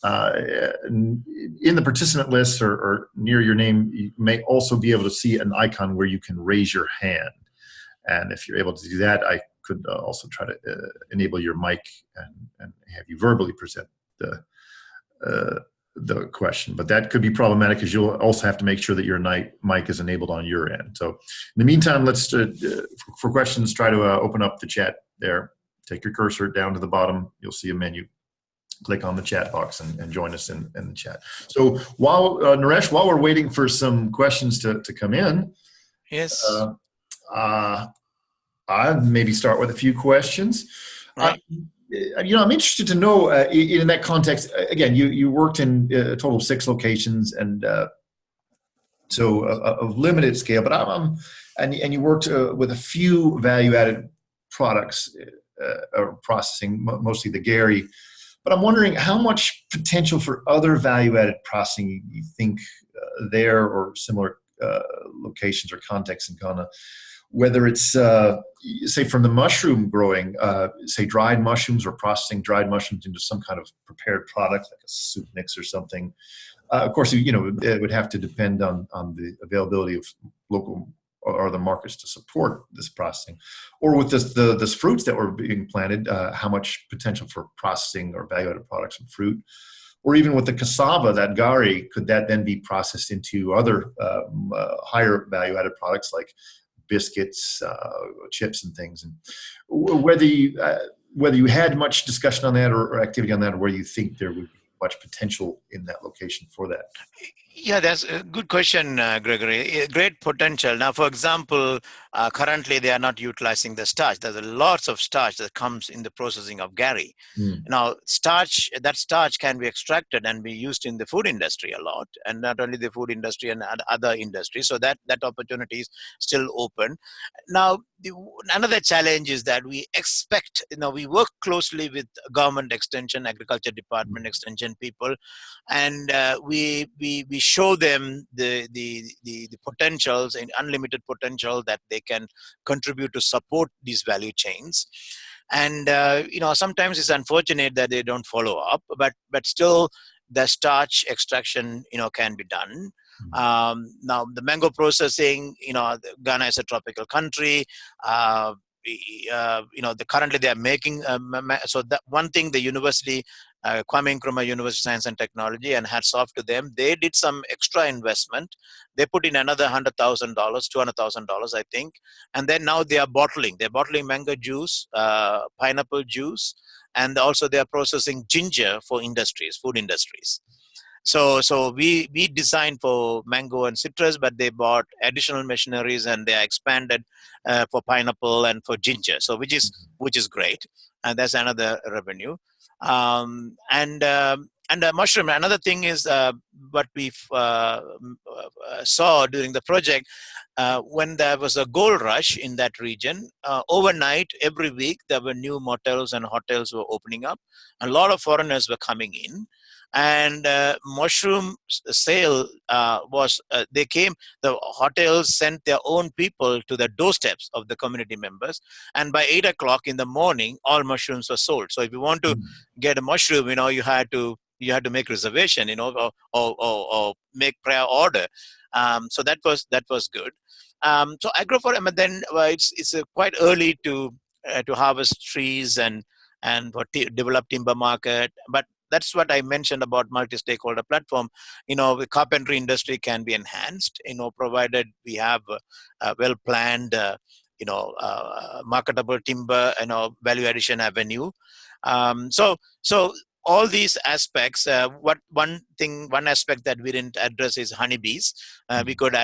Speaker 1: In the participant list or near your name, you may also be able to see an icon where you can raise your hand. And if you're able to do that, I could also try to enable your mic and have you verbally present the question. But that could be problematic because you'll also have to make sure that your mic is enabled on your end. So in the meantime, let's, for questions, try to open up the chat there. Take your cursor down to the bottom. You'll see a menu. Click on the chat box and join us in the chat. So while, Naresh, while we're waiting for some questions to come in,
Speaker 2: yes,
Speaker 1: I'll maybe start with a few questions.
Speaker 2: Right.
Speaker 1: I'm interested to know, in that context, again, you worked in a total of 6 locations, and so of limited scale, but and you worked with a few value-added products or processing, mostly the Gary. But I'm wondering how much potential for other value-added processing you think there or similar locations or contexts in Ghana, whether it's, say, from the mushroom growing, say, dried mushrooms or processing dried mushrooms into some kind of prepared product, like a soup mix or something. Of course, it would have to depend on the availability of local are the markets to support this processing? Or with this fruits that were being planted, how much potential for processing or value-added products from fruit? Or even with the cassava, that gari, could that then be processed into other higher value-added products like biscuits, chips, and things? And whether you had much discussion on that or activity on that, or where you think there would be much potential in that location for that?
Speaker 2: Yeah, that's a good question, Gregory. Great potential. Now, for example, currently they are not utilizing the starch. There's lots of starch that comes in the processing of gari. Now, that starch can be extracted and be used in the food industry a lot, and not only the food industry and other industries. So that opportunity is still open. Now, another challenge is that we expect, we work closely with government extension, agriculture department extension people, and we show them the potentials and unlimited potential that they can contribute to support these value chains. And sometimes it's unfortunate that they don't follow up, but still the starch extraction can be done. Now the mango processing, Ghana is a tropical country. Currently they are making so that one thing, the university, Kwame Nkrumah University of Science and Technology, and hats off to them, they did some extra investment. They put in another $100,000, $200,000, I think, and then now they are bottling. They're bottling mango juice, pineapple juice, and also they are processing ginger for industries, food industries. So we designed for mango and citrus, but they bought additional machineries and they are expanded for pineapple and for ginger. So which is great, and that's another revenue. And mushroom. Another thing is what we saw during the project, when there was a gold rush in that region. Overnight, every week there were new motels and hotels were opening up. A lot of foreigners were coming in. And mushroom sale they came, the hotels sent their own people to the doorsteps of the community members, and by 8 o'clock in the morning all mushrooms were sold. So if you want to get a mushroom, you had to make reservation, or make prior order. So that was good. So Agroforestry, but then it's quite early to harvest trees and develop timber market, but that's what I mentioned about multi-stakeholder platform. The carpentry industry can be enhanced, provided we have a well-planned, marketable timber, value addition avenue. So all these aspects. One aspect that we didn't address is honeybees. We could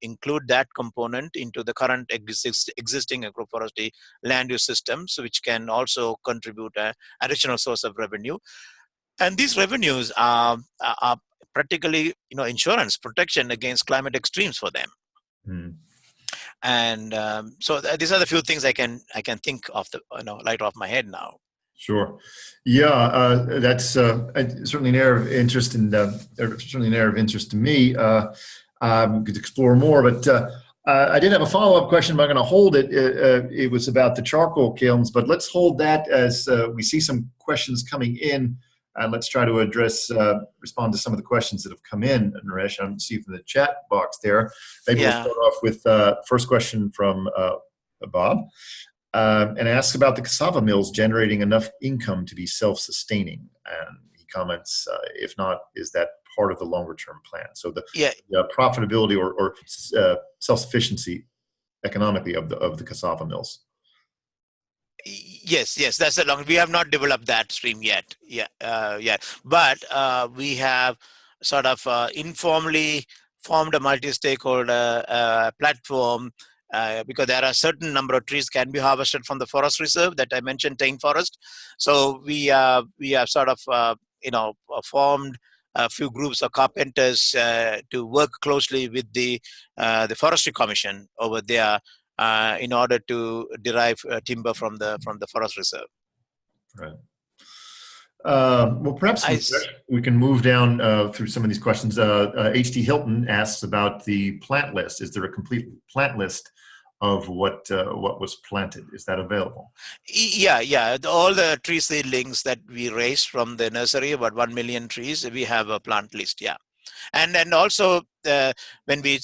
Speaker 2: include that component into the current existing agroforestry land use systems, which can also contribute an additional source of revenue. And these revenues are practically, insurance protection against climate extremes for them. And so these are the few things I can think of right off my head now.
Speaker 1: Sure. Yeah, that's certainly an area of interest, and certainly an area of interest to me. We could explore more, but I did have a follow-up question, but I'm going to hold it. It was about the charcoal kilns, but let's hold that as we see some questions coming in, and let's try to respond to some of the questions that have come in, Naresh. I don't see from the chat box there. Maybe we'll start off with first question from Bob. And asks about the cassava mills generating enough income to be self-sustaining. And he comments, if not, is that part of the longer-term plan? So the profitability or self-sufficiency economically of the cassava mills.
Speaker 2: Yes, that's a long. We have not developed that stream yet. But we have sort of informally formed a multi-stakeholder platform. Because there are a certain number of trees can be harvested from the forest reserve that I mentioned, Tain Forest. So we have sort of formed a few groups of carpenters to work closely with the Forestry Commission over there in order to derive timber from the forest reserve.
Speaker 1: Right. Well, perhaps we can move down through some of these questions. H.D. Hilton asks about the plant list. Is there a complete plant list of what was planted? Is that available?
Speaker 2: Yeah. All the tree seedlings that we raised from the nursery, about 1 million trees, we have a plant list. Yeah. And then also when we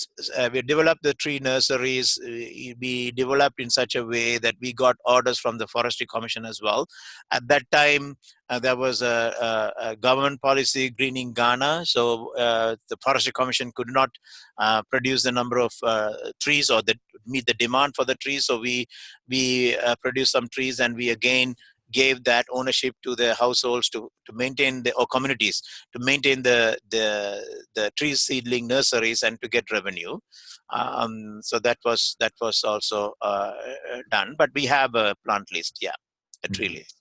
Speaker 2: developed the tree nurseries, we developed in such a way that we got orders from the Forestry Commission as well. At that time, there was a government policy greening Ghana, so the Forestry Commission could not produce the number of trees or meet the demand for the trees. So we produced some trees, and we again gave that ownership to the households to maintain or communities to maintain the tree seedling nurseries and to get revenue. So that was also done. But we have a plant list, a tree list.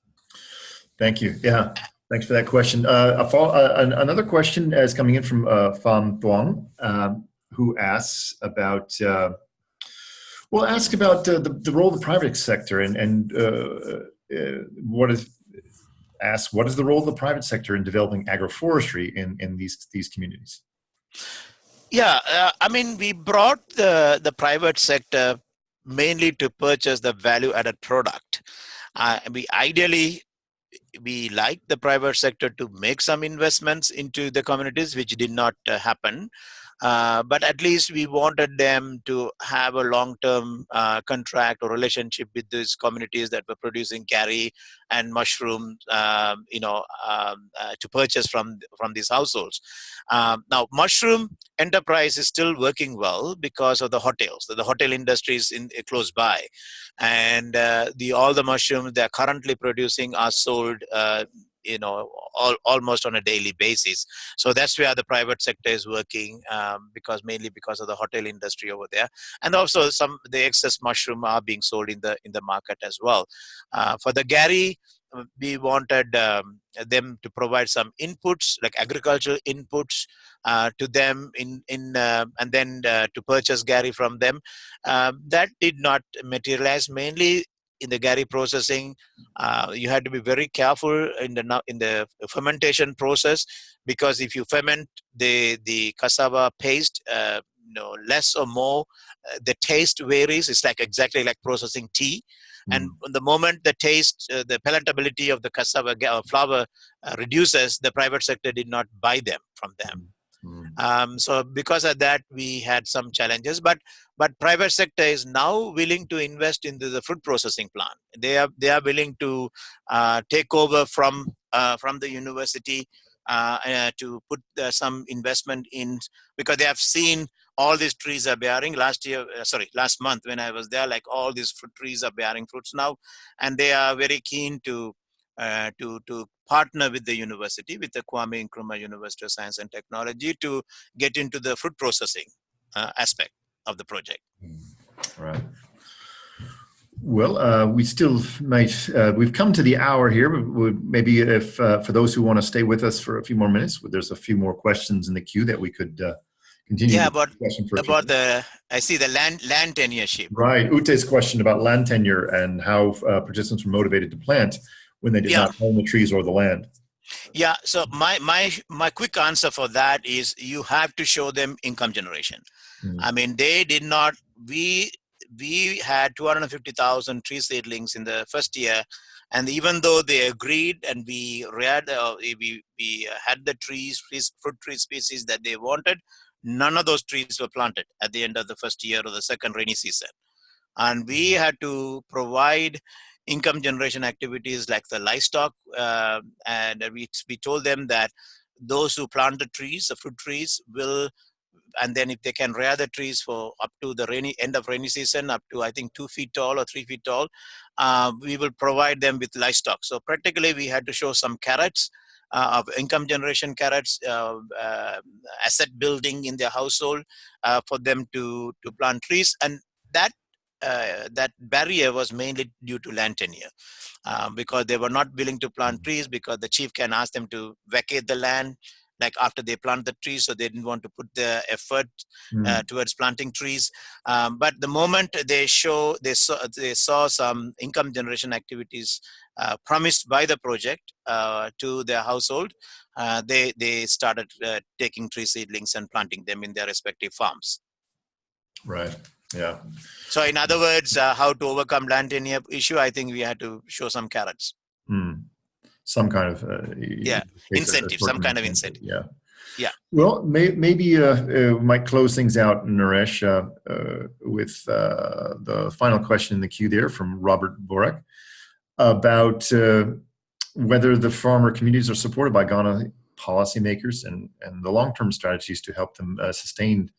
Speaker 1: Thank you. Yeah, thanks for that question. Another question is coming in from Pham Thuong, who asks about the role of the private sector and what is the role of the private sector in developing agroforestry in these communities?
Speaker 2: Yeah, I mean, we brought the private sector mainly to purchase the value-added product. We like the private sector to make some investments into the communities, which did not happen. But at least we wanted them to have a long-term contract or relationship with these communities that were producing curry and mushroom, to purchase from these households. Now, mushroom enterprise is still working well because of the hotels. The hotel industry is close by, and all the mushrooms they are currently producing are sold almost on a daily basis. So that's where the private sector is working, mainly because of the hotel industry over there, and also the excess mushroom are being sold in the market as well. For the Gary, we wanted them to provide some inputs, like agricultural inputs, to them and then to purchase Gary from them. That did not materialize. Mainly in the Gary processing, you had to be very careful in the fermentation process, because if you ferment the cassava paste, less or more, the taste varies. It's exactly like processing tea. And the moment the taste, the palatability of the cassava flour reduces, the private sector did not buy them from them. So because of that, we had some challenges. But private sector is now willing to invest into the fruit processing plant. They are willing to take over from the university to put some investment in, because they have seen all these trees are bearing. Last month when I was there, all these fruit trees are bearing fruits now, and they are very keen to partner with the university, with the Kwame Nkrumah University of Science and Technology, to get into the fruit processing aspect of the project.
Speaker 1: Right. Well, we still might. We've come to the hour here. Maybe if for those who want to stay with us for a few more minutes, there's a few more questions in the queue that we could continue.
Speaker 2: Yeah, about I see the land tenureship.
Speaker 1: Right, Ute's question about land tenure and how participants were motivated to plant when they did not own the trees or the land.
Speaker 2: Yeah, so my quick answer for that is you have to show them income generation. I mean, they did not. We had 250,000 tree seedlings in the first year, and even though they agreed and we had the fruit tree species that they wanted, none of those trees were planted at the end of the first year or the second rainy season. And we had to provide income generation activities like the livestock, and we told them that those who plant the trees, the fruit trees, will, and then if they can rear the trees for up to the end of rainy season, up to I think 2 feet tall or 3 feet tall, we will provide them with livestock. So practically we had to show some carrots of income generation, carrots, asset building in their household for them to plant trees. And that barrier was mainly due to land tenure, because they were not willing to plant trees, because the chief can ask them to vacate the land after they plant the trees, so they didn't want to put the effort towards planting trees. But the moment they saw some income generation activities promised by the project to their household, they started taking tree seedlings and planting them in their respective farms.
Speaker 1: Right. Yeah.
Speaker 2: So in other words, how to overcome land tenure issue, I think we had to show some carrots.
Speaker 1: Some kind of
Speaker 2: incentive, some kind of incentive.
Speaker 1: Yeah.
Speaker 2: Yeah.
Speaker 1: Well, maybe we might close things out, Naresh, with the final question in the queue there from Robert Borak about whether the farmer communities are supported by Ghana policymakers and the long-term strategies to help them sustain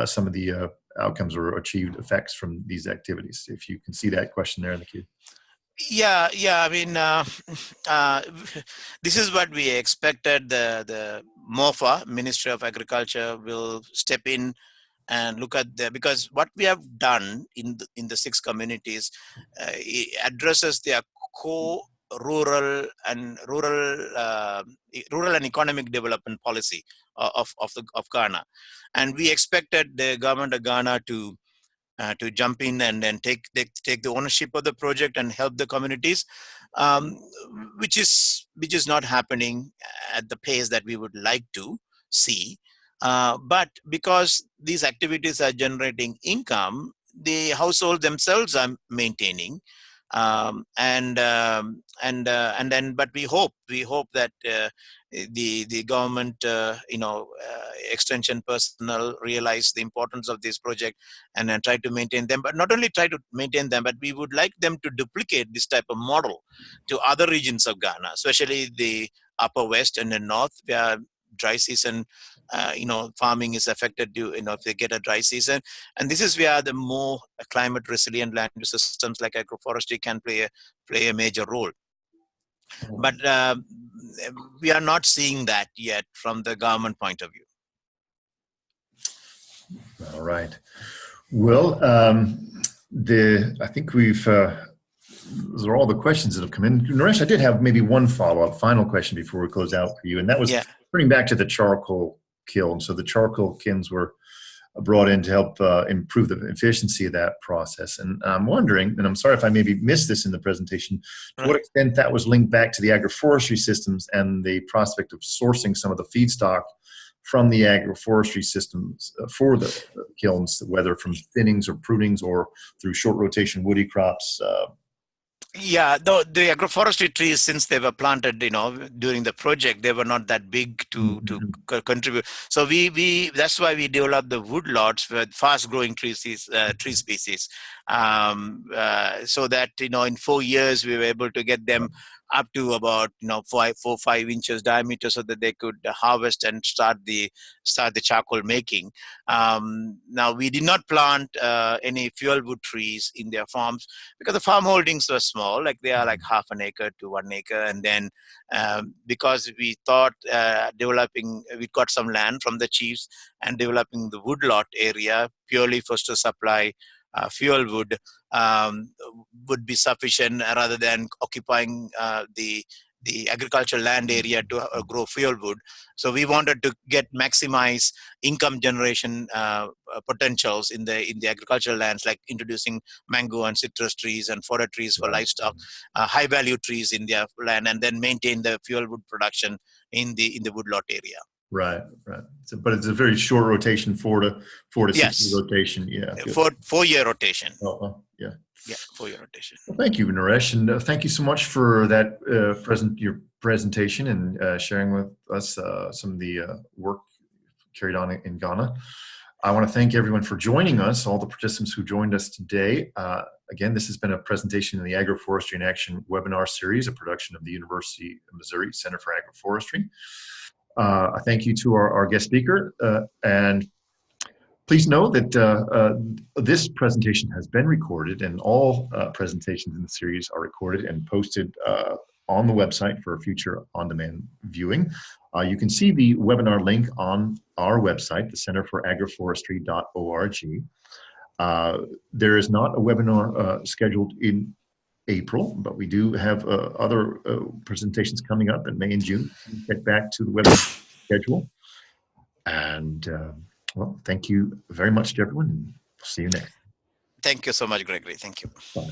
Speaker 1: some of the outcomes or achieved effects from these activities. If you can see that question there in the queue.
Speaker 2: Yeah, yeah. I mean, uh, this is what we expected. The MOFA, Ministry of Agriculture, will step in and look at because what we have done in the 6 communities it addresses their core rural and economic development policy of Ghana, and we expected the government of Ghana to jump in and then take the ownership of the project and help the communities, um, which is not happening at the pace that we would like to see. But because these activities are generating income, the household themselves are maintaining, and then but we hope that the government extension personnel realize the importance of this project and then try to maintain them, but not only try to maintain them, but we would like them to duplicate this type of model to other regions of Ghana, especially the upper west and the north, where dry season farming is affected if they get a dry season. And this is where the more climate resilient land use systems like agroforestry can play a major role. But we are not seeing that yet from the government point of view.
Speaker 1: All right. Well, I think we've, those are all the questions that have come in. Naresh, I did have maybe one follow-up, final question before we close out for you, and that was turning back to the charcoal kiln. So the charcoal kilns were brought in to help improve the efficiency of that process. And I'm wondering, and I'm sorry if I maybe missed this in the presentation, to what extent that was linked back to the agroforestry systems and the prospect of sourcing some of the feedstock from the agroforestry systems for the kilns, whether from thinnings or prunings or through short rotation woody crops.
Speaker 2: Yeah, the agroforestry trees, since they were planted, during the project, they were not that big to contribute. So that's why we developed the woodlots with fast-growing tree species, so that in 4 years we were able to get them up to about 5 inches diameter, so that they could harvest and start the charcoal making. Now we did not plant any fuel wood trees in their farms because the farm holdings were small, like they are like half an acre to 1 acre. And then because we thought we got some land from the chiefs and developing the woodlot area purely for to supply fuel wood would be sufficient rather than occupying the agricultural land area to grow fuel wood. So we wanted to maximize income generation potentials in the agricultural lands, like introducing mango and citrus trees and fodder trees for livestock, high value trees in their land, and then maintain the fuel wood production in the woodlot area.
Speaker 1: Right. But it's a very short rotation, 4 to 6 year rotation. Yeah.
Speaker 2: 4-year rotation.
Speaker 1: Yeah.
Speaker 2: Yeah, 4-year rotation.
Speaker 1: Well, thank you, Naresh, and thank you so much for that your presentation and sharing with us some of the work carried on in Ghana. I want to thank everyone for joining us, all the participants who joined us today. Again, this has been a presentation in the Agroforestry in Action webinar series, a production of the University of Missouri Center for Agroforestry. I thank you to our guest speaker, and please know that this presentation has been recorded, and all presentations in the series are recorded and posted on the website for future on-demand viewing. You can see the webinar link on our website, the Center for Agroforestry.org. There is not a webinar scheduled in April, but we do have other presentations coming up in May and June. Get back to the webinar schedule. And well, thank you very much to everyone, and see you next.
Speaker 2: Thank you so much, Gregory. Thank you.
Speaker 1: Bye.